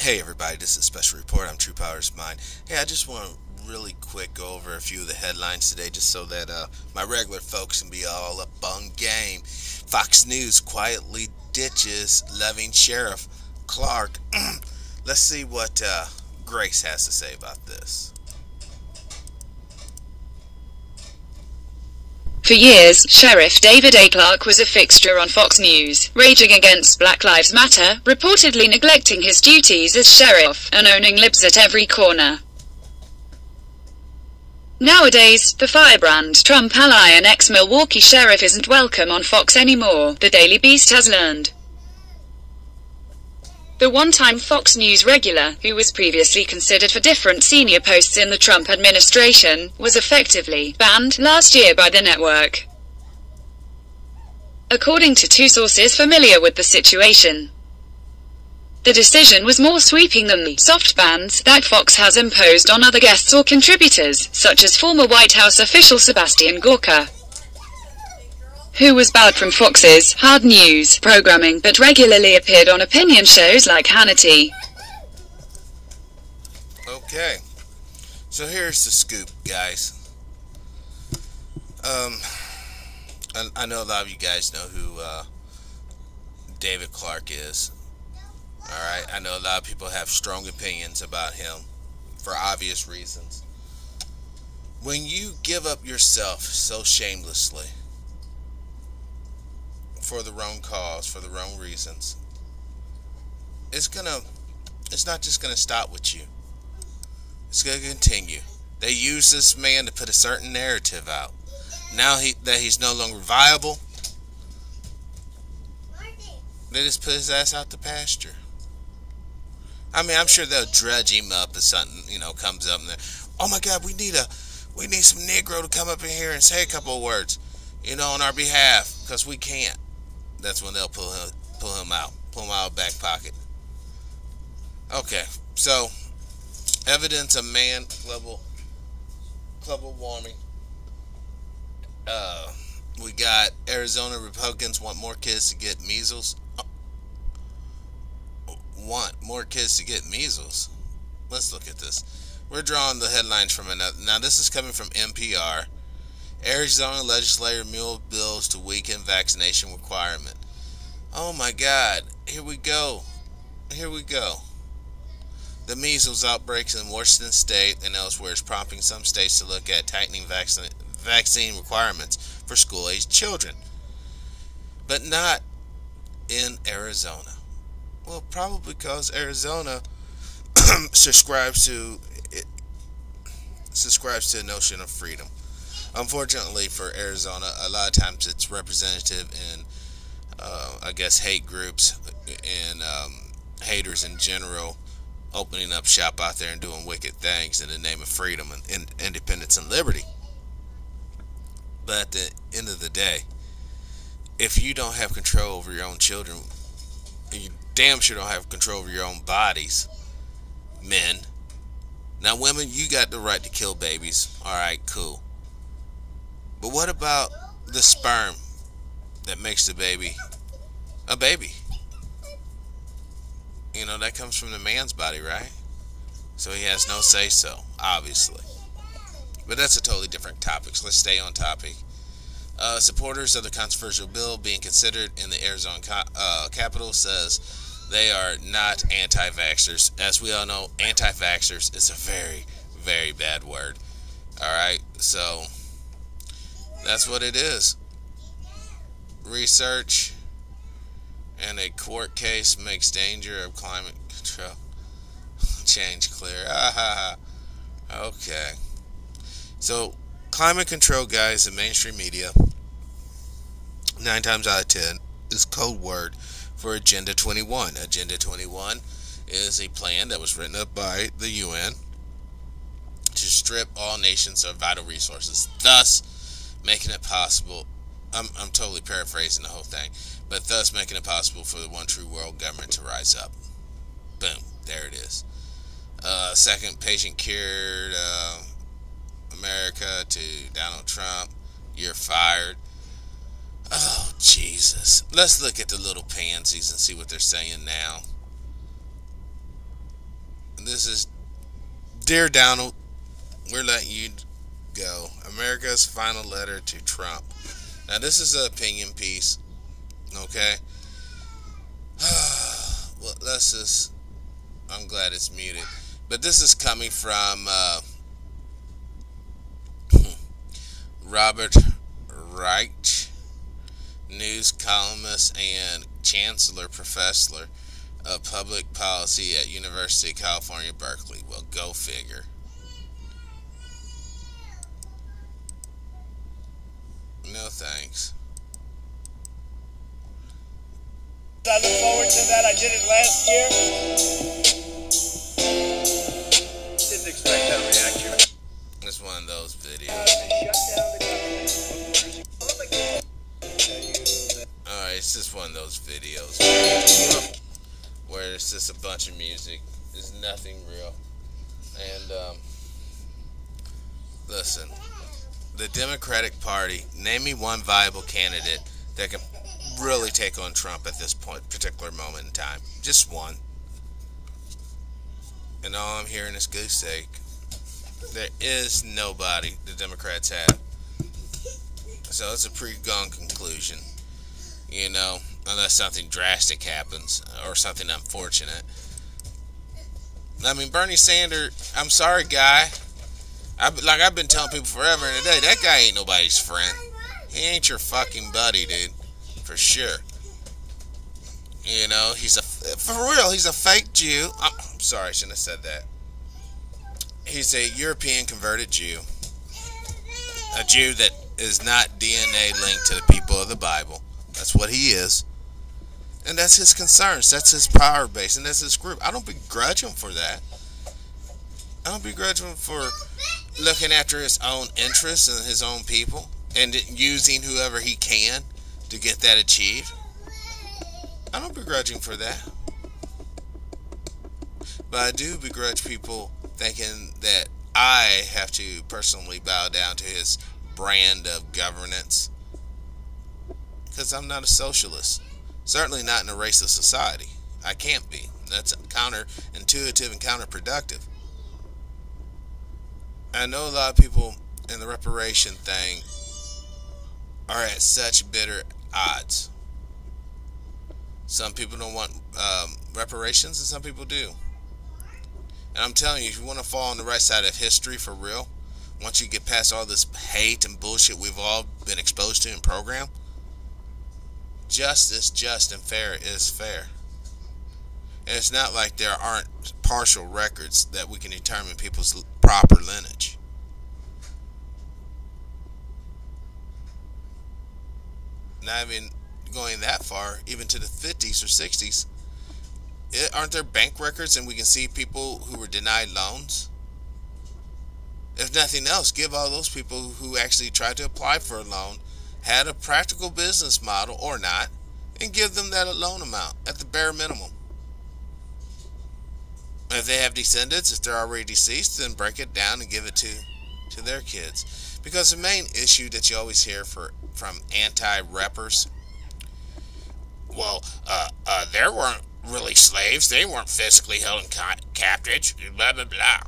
Hey everybody, this is a special report. I'm TruePowerIsMine. Hey, I just want to really quick go over a few of the headlines today just so that my regular folks can be all up on game. Fox News quietly ditches loving Sheriff Clarke. Let's see what Grace has to say about this. For years, Sheriff David A. Clarke was a fixture on Fox News, raging against Black Lives Matter, reportedly neglecting his duties as sheriff, and owning libs at every corner. Nowadays, the firebrand Trump ally and ex-Milwaukee sheriff isn't welcome on Fox anymore, the Daily Beast has learned. The one-time Fox News regular, who was previously considered for different senior posts in the Trump administration, was effectively banned last year by the network, according to two sources familiar with the situation. The decision was more sweeping than the soft bans that Fox has imposed on other guests or contributors, such as former White House official Sebastian Gorka, who was barred from Fox's hard news programming but regularly appeared on opinion shows like Hannity. Okay, so here's the scoop, guys. I know a lot of you guys know who David Clarke is. Alright, I know a lot of people have strong opinions about him for obvious reasons. When you give up yourself so shamelessly for the wrong cause, for the wrong reasons, it's not just gonna stop with you. It's gonna continue. They use this man to put a certain narrative out. Now that he's no longer viable, they just put his ass out to pasture. I mean, I'm sure they'll dredge him up if something, comes up and they're, oh my God, we need some Negro to come up in here and say a couple of words, on our behalf, because we can't. That's when they'll pull him out of back pocket. Okay, so evidence of global warming. We got Arizona Republicans want more kids to get measles. Want more kids to get measles. Let's look at this. We're drawing the headlines from another. Now this is coming from NPR. Arizona legislator mule bills to weaken vaccination requirement. Oh my God! Here we go. The measles outbreaks in Washington State and elsewhere is prompting some states to look at tightening vaccine requirements for school-aged children, but not in Arizona. Well, probably because Arizona subscribes to the notion of freedom. Unfortunately for Arizona, a lot of times it's representative in, I guess, hate groups and haters in general opening up shop out there and doing wicked things in the name of freedom and independence and liberty. But at the end of the day, if you don't have control over your own children, you damn sure don't have control over your own bodies, men. Now, women, you got the right to kill babies. Alright, cool. But what about the sperm that makes the baby a baby? That comes from the man's body, right? So he has no say-so, obviously. But that's a totally different topic, so let's stay on topic. Supporters of the controversial bill being considered in the Arizona Capitol says they are not anti-vaxxers. As we all know, anti-vaxxers is a very, very bad word. Alright, so that's what it is. Research and a court case makes danger of climate control change clear. Okay. So, climate control, guys, in mainstream media, 9 times out of 10, is code word for Agenda 21. Agenda 21 is a plan that was written up by the UN to strip all nations of vital resources, thus making it possible, I'm totally paraphrasing the whole thing, but thus making it possible for the one true world government to rise up. Boom, there it is. Second, patient cured America to Donald Trump, you're fired. Oh, Jesus. Let's look at the little pansies and see what they're saying now. This is Dear Donald, we're letting you go. America's final letter to Trump. Now, this is an opinion piece, okay? Well, let's just. I'm glad it's muted. But this is coming from Robert Reich, news columnist and chancellor professor of public policy at University of California, Berkeley. Well, go figure. No thanks. I look forward to that. I did it last year. Didn't expect that reaction. It's one of those videos. Alright, it's just one of those videos where it's just a bunch of music. There's nothing real. And, listen. The Democratic Party, name me one viable candidate that can really take on Trump at this particular moment in time. Just one. And all I'm hearing is goose egg. There is nobody the Democrats have. So it's a pre-gone conclusion. You know, unless something drastic happens or something unfortunate. I mean, Bernie Sanders, I'm sorry, guy. I've been telling people forever and a day, that guy ain't nobody's friend. He ain't your fucking buddy, dude. For sure. You know, for real, he's a fake Jew. I'm sorry, I shouldn't have said that. He's a European converted Jew. A Jew that is not DNA linked to the people of the Bible. That's what he is. And that's his concerns. That's his power base. And that's his group. I don't begrudge him for that. I don't begrudge him for looking after his own interests and his own people. And using whoever he can to get that achieved. I don't begrudge him for that. But I do begrudge people thinking that I have to personally bow down to his brand of governance. Because I'm not a socialist. Certainly not in a racist society. I can't be. That's counterintuitive and counterproductive. I know a lot of people in the reparation thing are at such bitter odds. Some people don't want reparations and some people do. And I'm telling you, if you want to fall on the right side of history for real, once you get past all this hate and bullshit we've all been exposed to and programmed, justice, just and fair is fair. And it's not like there aren't partial records that we can determine people's proper lineage. Not even going that far, even to the 50s or 60s. Aren't there bank records and we can see people who were denied loans? If nothing else, give all those people who actually tried to apply for a loan, had a practical business model or not, and give them that loan amount at the bare minimum. If they have descendants, if they're already deceased, then break it down and give it to their kids. Because the main issue that you always hear from anti-reppers, well, there weren't really slaves. They weren't physically held in captivity, blah, blah, blah.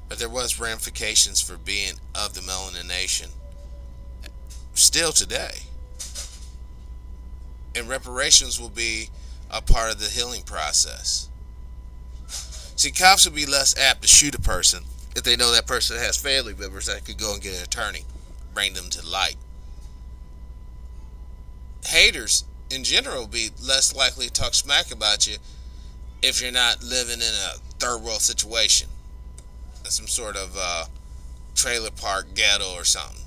But there was ramifications for being of the melanin nation. Still today. And reparations will be a part of the healing process. See, cops will be less apt to shoot a person if they know that person has family members that could go and get an attorney, bring them to light. Haters, in general, will be less likely to talk smack about you if you're not living in a third world situation. Some sort of trailer park ghetto or something.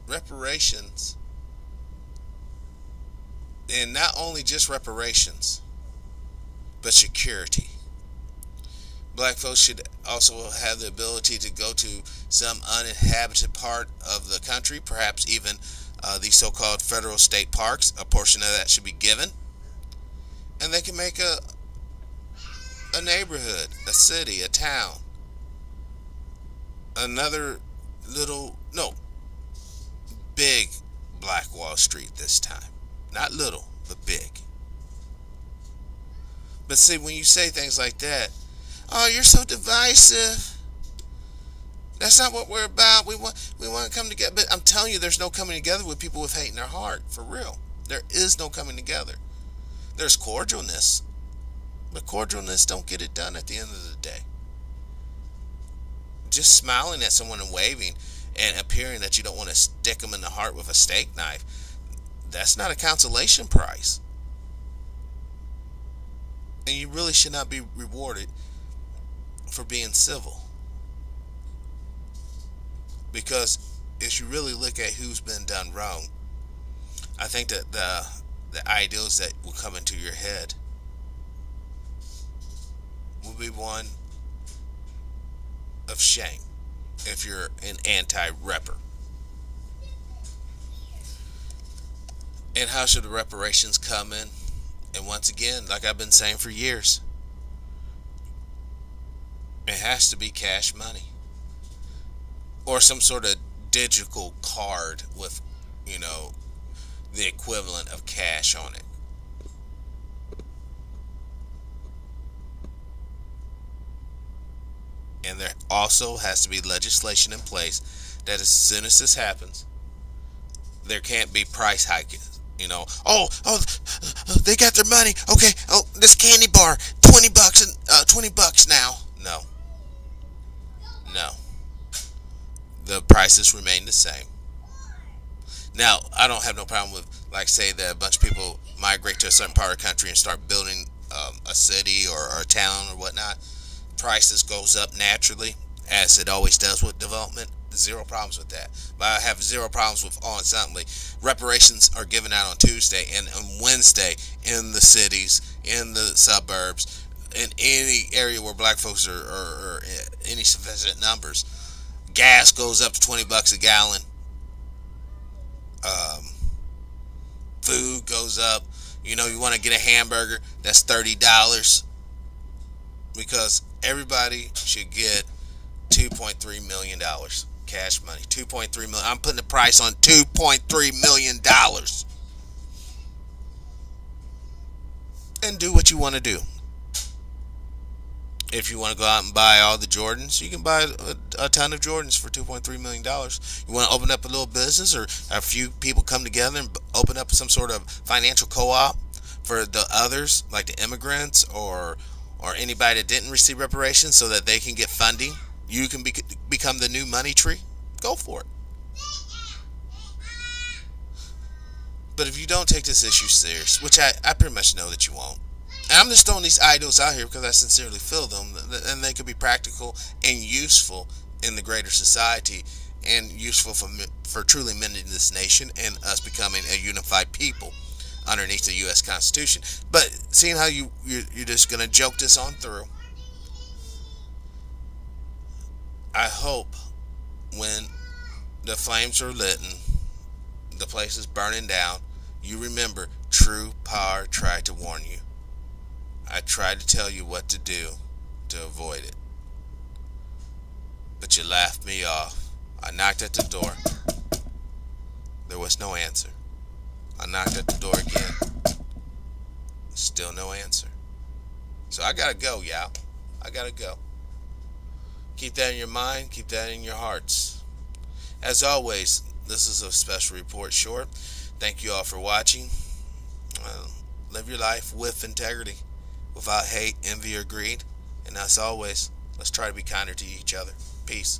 Reparations, and not only just reparations, but security. Black folks should also have the ability to go to some uninhabited part of the country, perhaps even the so-called federal state parks. A portion of that should be given, and they can make a neighborhood, a city, a town, another big Black Wall Street this time. Not little, but big. But see, when you say things like that, oh, you're so divisive. That's not what we're about. We want to come together. But I'm telling you, there's no coming together with people with hate in their heart. For real. There is no coming together. There's cordialness. But cordialness don't get it done at the end of the day. Just smiling at someone and waving and appearing that you don't want to stick them in the heart with a steak knife, that's not a consolation prize. And you really should not be rewarded for being civil. Because if you really look at who's been done wrong, I think that the ideals that will come into your head will be one of shame if you're an anti-repper. And how should the reparations come in? And once again, like I've been saying for years, it has to be cash money. Or some sort of digital card with, the equivalent of cash on it. And there also has to be legislation in place that as soon as this happens, there can't be price hikes. Oh, they got their money. Okay, oh, this candy bar, $20 and $20 now. No. The prices remain the same. Now, I don't have no problem with, like, say that a bunch of people migrate to a certain part of the country and start building a city or a town or whatnot. Prices goes up naturally, as it always does with development. Zero problems with that. But I have zero problems with suddenly reparations are given out on Tuesday and on Wednesday in the cities, in the suburbs, in any area where black folks are any sufficient numbers. Gas goes up to $20 a gallon. Food goes up. You want to get a hamburger, that's $30. Because everybody should get $2.3 million cash money. $2.3 million. I'm putting the price on $2.3 million. And do what you want to do. If you want to go out and buy all the Jordans, you can buy a ton of Jordans for $2.3 million. You want to open up a little business, or a few people come together and open up some sort of financial co-op for the others, like the immigrants or anybody that didn't receive reparations, so that they can get funding. You can become the new money tree. Go for it. But if you don't take this issue serious, which I pretty much know that you won't, and I'm just throwing these ideals out here because I sincerely feel them, and they could be practical and useful in the greater society, and useful for truly mending this nation and us becoming a unified people underneath the U.S. Constitution. But seeing how you're just going to joke this on through, I hope when the flames are lit and the place is burning down, you remember True Power tried to warn you. I tried to tell you what to do to avoid it. But you laughed me off. I knocked at the door. There was no answer. I knocked at the door again. Still no answer. So I gotta go, y'all. I gotta go. Keep that in your mind. Keep that in your hearts. As always, this is a special report short. Thank you all for watching. Live your life with integrity, without hate, envy, or greed. And as always, let's try to be kinder to each other. Peace.